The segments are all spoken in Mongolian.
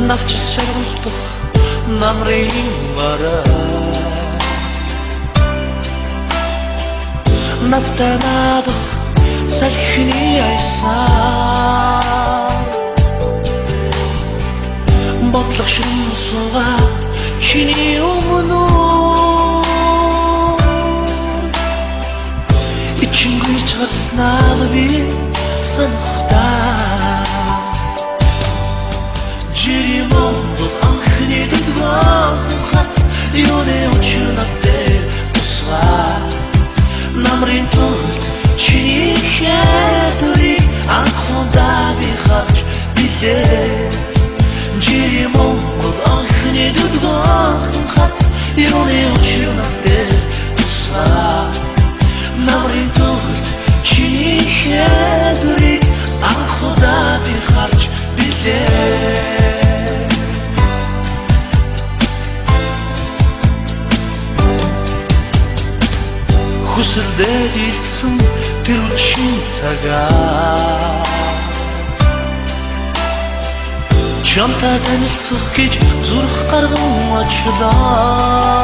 навч шаргуулдах намрын мара надтанадах салхины айсан бодлох шумсуга чиний өмнө ичингуй часнаа би санахтаа жири монгол анхны дудган хат юуны учнаттэй тусгай намрын тулд чиний хэтүрийг анхудаа би харж билээ жири монгол анхны дудган хат юуны учнаттэй тусгай намрын тулд чиний хэтүрийг анхудаа би харж билээ хүсэлдээ дэлсэн тэр үчин цагаа чамтай танилцах гэж зүрх гарган очлоо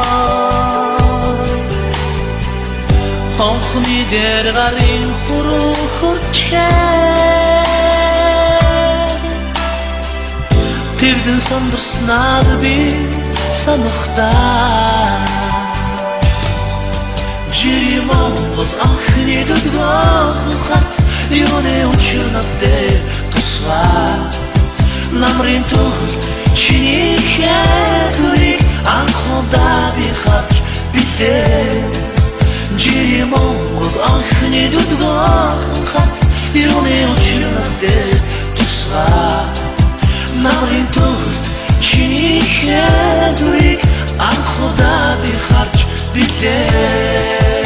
хонхны дээр гарын хуруу хурчээ тэрдэн сандарснаад би санахтаа жири монгол анхны дудган хат юуны учнаттэй тусгай намрын тулд чиний хэтүрийг анхудаа би харж билээ жири монгол анхны дудган хат юуны учнаттэй тусгай намрын тулд чиний хэтүрийг анхудаа би харж билээ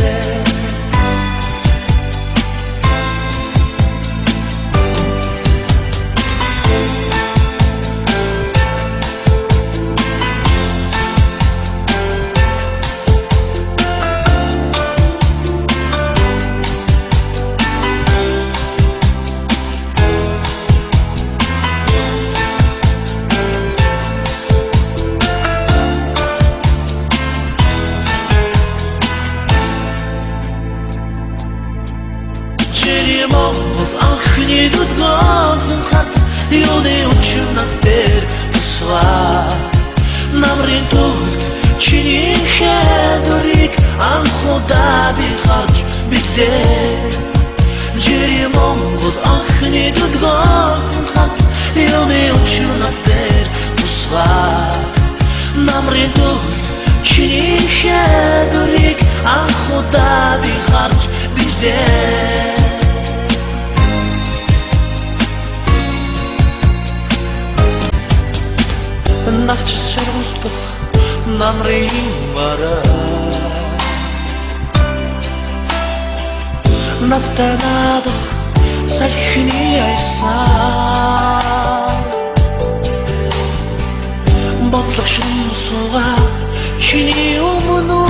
жири монгол анхны дудган хат юуны учнаттэй тусгай намрын тулд чиний хэтүрийг анхудаа би харж билээ жири монгол анхны дудган хат юуны учнаттэй тусгай намрын тулд чиний хэтүрийг анхудаа би харж билээ навч шаргуулдах намрын мара надтанадах салхины айсан бодлох шумсуга чиний өмнө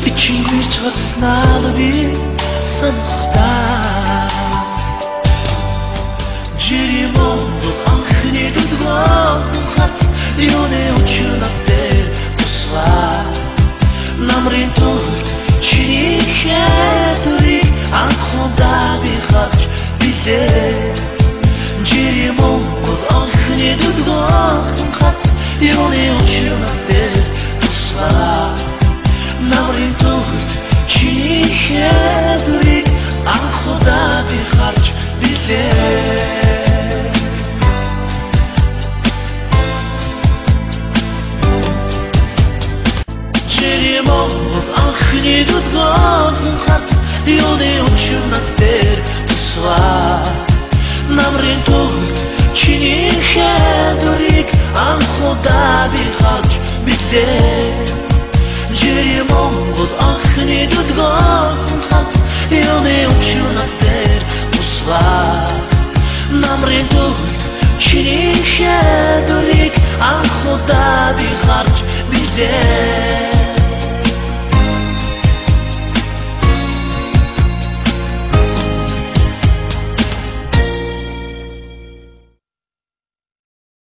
ичингуй часнаа би санахтаа жири монгол анхны дудган хат юуны учнаттэй тусгай намрын тулд чиний хэтүрийг анхудаа би харж билээ жири монгол анхны дудган хат юуны учнаттэй тусгай намрын тулд чиний хэтүрийг анхудаа би харж билээ жири монгол анхны дудган хат юуны учнаттэй тусгай намрын тулд чиний хэтүрийг анхудаа би харж билээ жири монгол анхны дудган хат юуны учнаттэй тусгай намрын тулд чиний хэтүрийг анхудаа би харж билээ